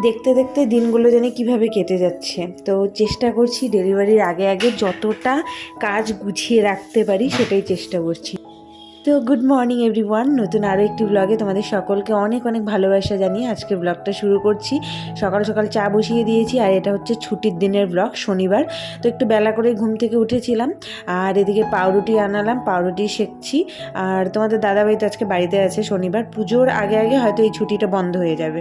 দেখতে দেখতে দিনগুলো জানি কিভাবে কেটে যাচ্ছে। তো চেষ্টা করছি ডেলিভারির আগে আগে যতটা কাজ গুছিয়ে রাখতে পারি সেটাই চেষ্টা করছি। তো গুড মর্নিং এভরিওয়ান, নতুন আরও একটি ব্লগে তোমাদের সকলকে অনেক অনেক ভালোবাসা জানিয়ে আজকের ব্লগটা শুরু করছি। সকাল সকাল চা বসিয়ে দিয়েছি, আর এটা হচ্ছে ছুটির দিনের ব্লগ, শনিবার। তো একটু বেলা করে ঘুম থেকে উঠেছিলাম, আর এদিকে পাউরুটি আনালাম, পাউরুটি সেঁকছি। আর তোমাদের দাদাভাই তো আজকে বাড়িতে আছে, শনিবার পুজোর আগে আগে হয়তো এই ছুটিটা বন্ধ হয়ে যাবে,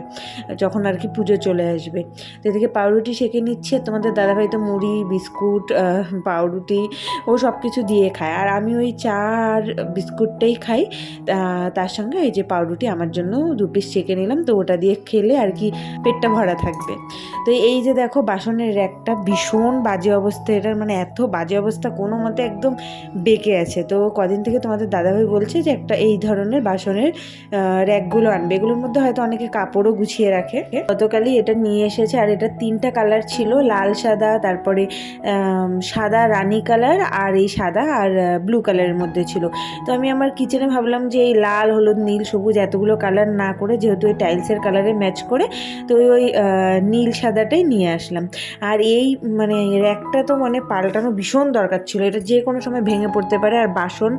যখন আর কি পুজো চলে আসবে। তো এদিকে পাউরুটি সেঁকে নিচ্ছি, আর তোমাদের দাদাভাই তো মুড়ি বিস্কুট পাউরুটি ও সব কিছু দিয়ে খায়, আর আমি ওই চা আর বিস্কুটটাই খাই। তার সঙ্গে এই যে পাউরুটি আমার জন্য 2 পিস চেকে নিলাম, তো ওটা দিয়ে খেলে আর কি পেটটা ভরা থাকবে। তো এই যে দেখো বাসনের র্যাকটা ভীষণ বাজে অবস্থা, এটার মানে এত বাজে অবস্থা, কোনো মতে একদম বেঁকে আছে। তো কদিন থেকে তোমাদের দাদাভাই বলছে যে একটা এই ধরনের বাসনের র্যাকগুলো আনবে, এগুলোর মধ্যে হয়তো অনেকে কাপড়ও গুছিয়ে রাখে। গতকালই এটা নিয়ে এসেছে, আর এটা 3টা কালার ছিল, লাল সাদা, তারপরে সাদা রানী কালার, আর এই সাদা আর ব্লু কালারের মধ্যে ছিল। তো আমি আমার কিচেনে ভাবলাম যে এই লাল হলুদ নীল সবুজ এতগুলো কালার না করে, যেহেতু ওই টাইলসের কালারে ম্যাচ করে, তো ওই নীল সাদাটাই নিয়ে আসলাম। আর এই মানে র্যাকটা তো মানে পাল্টানো ভীষণ দরকার ছিল, এটা যে কোনো সময় ভেঙে পড়তে পারে, আর বাসন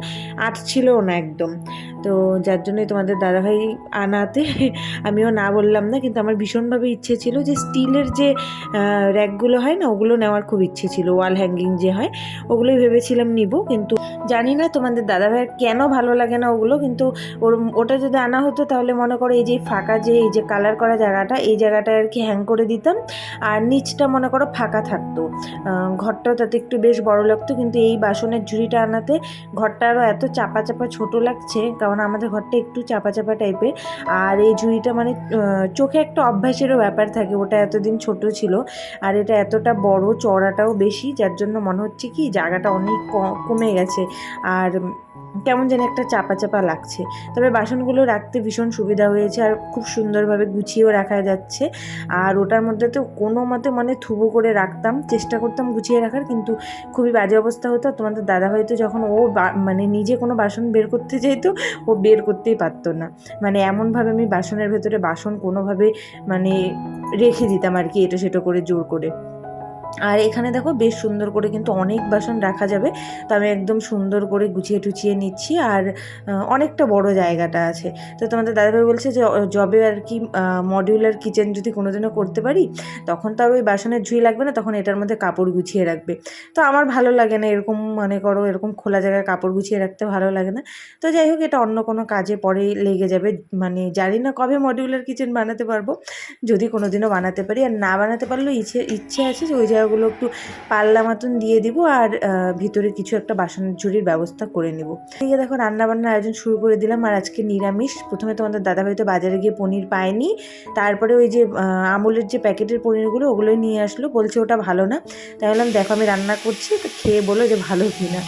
আটছিলও না একদম। তো যার জন্যই তোমাদের দাদাভাই আনাতে আমিও না বললাম না, কিন্তু আমার ভীষণভাবে ইচ্ছে ছিল যে স্টিলের যে র্যাকগুলো হয় না, ওগুলো নেওয়ার খুব ইচ্ছে ছিল, ওয়াল হ্যাঙ্গিং যে হয় ওগুলোই ভেবেছিলাম নিব। কিন্তু জানি না তোমাদের দাদাভাইয়ের কেন ভালো লাগে না ওগুলো, কিন্তু ওটা যদি আনা হতো তাহলে মনে করো এই যে ফাঁকা যে এই যে কালার করা জায়গাটা, এই জায়গাটায় আর কি হ্যাং করে দিতাম, আর নিচটা মনে করো ফাঁকা থাকতো, ঘরটাও তাতে একটু বেশ বড় লাগতো। কিন্তু এই বাসনের ঝুড়িটা আনাতে ঘরটা আরও এত চাপা চাপা ছোট লাগছে, কারণ আমাদের ঘরটা একটু চাপা চাপা টাইপের। আর এই ঝুড়িটা মানে চোখে একটা অভ্যাসেরও ব্যাপার থাকে, ওটা এতদিন ছোট ছিল, আর এটা এতটা বড়, চওড়াটাও বেশি, যার জন্য মনে হচ্ছে কি জায়গাটা অনেক কমে গেছে, আর কেমন যেন একটা চাপা চাপা লাগছে। তবে বাসনগুলো রাখতে ভীষণ সুবিধা হয়েছে, আর খুব সুন্দরভাবে গুছিয়েও রাখা যাচ্ছে। আর ওটার মধ্যে তো কোনো মতে মানে থুবো করে রাখতাম, চেষ্টা করতাম গুছিয়ে রাখার, কিন্তু খুবই বাজে অবস্থা হতো। তোমাদের দাদাভাই তো যখন ও মানে নিজে কোনো বাসন বের করতে চাইতো, ও বের করতেই পারতো না, মানে এমনভাবে আমি বাসনের ভেতরে বাসন কোনোভাবে মানে রেখে দিতাম আর কি, এটো সেটো করে জোর করে। আর এখানে দেখো বেশ সুন্দর করে কিন্তু অনেক বাসন রাখা যাবে, তো আমি একদম সুন্দর করে গুছিয়ে টুছিয়ে নিচ্ছি। আর অনেকটা বড় জায়গাটা আছে। তো তোমাদের দাদাভাই বলছে যে যবে আর কি মডিউলার কিচেন যদি কোনোদিনও করতে পারি, তখন তো আর ওই বাসনের ঝুড়ি লাগবে না, তখন এটার মধ্যে কাপড় গুছিয়ে রাখবে। তো আমার ভালো লাগে না এরকম, মনে করো এরকম খোলা জায়গায় কাপড় গুছিয়ে রাখতে ভালো লাগে না। তো যাই হোক, এটা অন্য কোনো কাজে পরে লেগে যাবে, মানে জানি না কবে মডিউলার কিচেন বানাতে পারবো, যদি কোনোদিনও বানাতে পারি। আর না বানাতে পারলেও ইচ্ছে আছে যে ওই জায়গাগুলো একটু পাল্লা মতন দিয়ে দিব, আর ভিতরে কিছু একটা বাসনের ঝুড়ির ব্যবস্থা করে নেব। এদিকে দেখো রান্নাবান্নার আয়োজন শুরু করে দিলাম, আর আজকে নিরামিষ। প্রথমে তোমাদের দাদাভাই তো বাজারে গিয়ে পনির পায়নি, তারপরে ওই যে আমুলের যে প্যাকেটের পনিরগুলো ওগুলোই নিয়ে আসলো, বলছে ওটা ভালো না। তাই বললাম দেখো আমি রান্না করছি, তো খেয়ে বলো যে ভালো কিনা।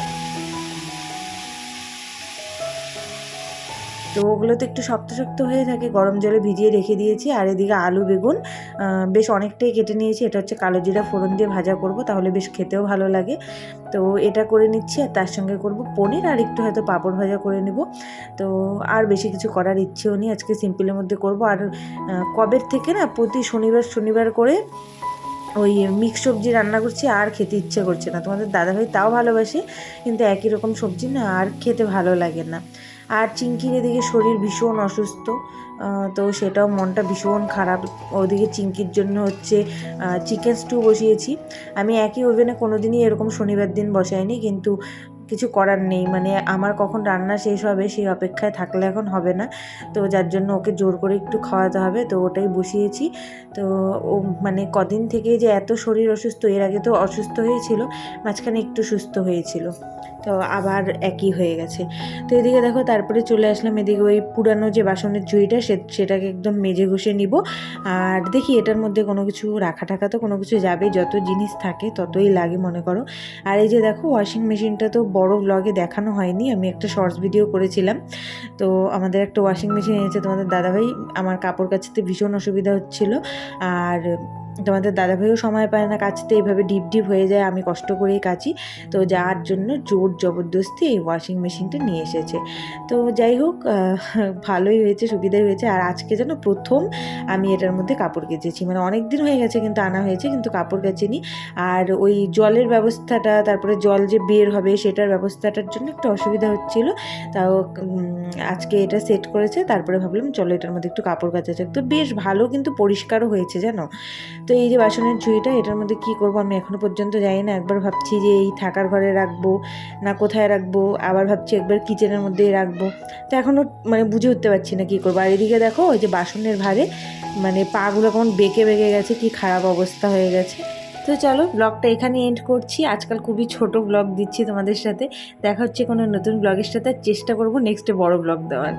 তো ওগুলো তো একটু শক্ত শক্ত হয়ে থাকে, গরম জলে ভিজিয়ে রেখে দিয়েছি। আর এদিকে আলু বেগুন বেশ অনেকটাই কেটে নিয়েছি, এটা হচ্ছে কালো জিরা ফোড়ন দিয়ে ভাজা করব, তাহলে বেশ খেতেও ভালো লাগে। তো এটা করে নিচ্ছি, আর তার সঙ্গে করব পনির, আর একটু হয়তো পাঁপড় ভাজা করে নেব। তো আর বেশি কিছু করার ইচ্ছেও নেই, আজকে সিম্পলের মধ্যে করব। আর কবের থেকে না প্রতি শনিবার শনিবার করে ওই মিক্স সবজি রান্না করছি, আর খেতে ইচ্ছে করছে না। তোমাদের দাদাভাই তাও ভালোবাসে, কিন্তু একই রকম সবজি না আর খেতে ভালো লাগে না। আর চিঙ্কির এদিকে শরীর ভীষণ অসুস্থ, তো সেটাও মনটা ভীষণ খারাপ। ওদিকে চিঙ্কির জন্য হচ্ছে চিকেন স্টু বসিয়েছি। আমি একই ওভেনে কোনো দিনই এরকম শনিবার দিন বসাইনি, কিন্তু কিছু করার নেই, মানে আমার কখন রান্না শেষ হবে সেই অপেক্ষায় থাকলে এখন হবে না। তো যার জন্য ওকে জোর করে একটু খাওয়াতে হবে, তো ওটাই বসিয়েছি। তো ও মানে কদিন থেকে যে এত শরীর অসুস্থ, এর আগে তো অসুস্থ হয়েছিল, মাঝখানে একটু সুস্থ হয়েছিল, তো আবার একই হয়ে গেছে। তো এদিকে দেখো তারপরে চলে আসলাম এদিকে ওই পুরানো যে বাসনের ঝুড়িটা সেটাকে একদম মেজে ঘষে নিব। আর দেখি এটার মধ্যে কোনো কিছু রাখা টাকা তো কোনো কিছু যাবে, যত জিনিস থাকে ততই লাগে মনে করো। আর এই যে দেখো ওয়াশিং মেশিনটা তো বড় ব্লগে দেখানো হয়নি, আমি একটা শর্টস ভিডিও করেছিলাম। তো আমাদের একটা ওয়াশিং মেশিন এনেছে তোমাদের দাদাভাই, আমার কাপড় কাচতে ভীষণ অসুবিধা হচ্ছিল, আর তোমাদের দাদাভাইও সময় পায় না কাচতে, এইভাবে ডিপ ডিপ হয়ে যায়, আমি কষ্ট করেই কাচি। তো যার জন্য জোর জবরদস্তি এই ওয়াশিং মেশিনটা নিয়ে এসেছে। তো যাই হোক, ভালোই হয়েছে, সুবিধাই হয়েছে। আর আজকে যেন প্রথম আমি এটার মধ্যে কাপড় কেচেছি, মানে অনেক দিন হয়ে গেছে কিন্তু আনা হয়েছে, কিন্তু কাপড় কেচেনি। আর ওই জলের ব্যবস্থাটা, তারপরে জল যে বের হবে সেটার ব্যবস্থাটার জন্য একটু অসুবিধা হচ্ছিল। তাও আজকে এটা সেট করেছে, তারপরে ভাবলাম চলো এটার মধ্যে একটু কাপড় কাচা যাক। তো বেশ ভালো, কিন্তু পরিষ্কারও হয়েছে জানো। তো এই যে বাসনের ঝুড়িটা, এটার মধ্যে কি করব আমি এখনো পর্যন্ত জানি না। একবার ভাবছি যে এই থাকার ঘরে রাখবো না কোথায় রাখবো, আবার ভাবছি একবার কিচেনের মধ্যেই রাখবো। তো এখনও মানে বুঝে উঠতে পারছি না কী করবো। আর এদিকে দেখো ওই যে বাসনের ভারে মানে পাগুলো কেমন বেঁকে বেঁকে গেছে, কি খারাপ অবস্থা হয়ে গেছে। তো চলো ব্লগটা এখানে এন্ড করছি। আজকাল খুবই ছোট ব্লগ দিচ্ছি তোমাদের সাথে। দেখা হচ্ছে কোনো নতুন ব্লগের সাথে, চেষ্টা করবো নেক্সটে বড় ব্লগ দেওয়ার।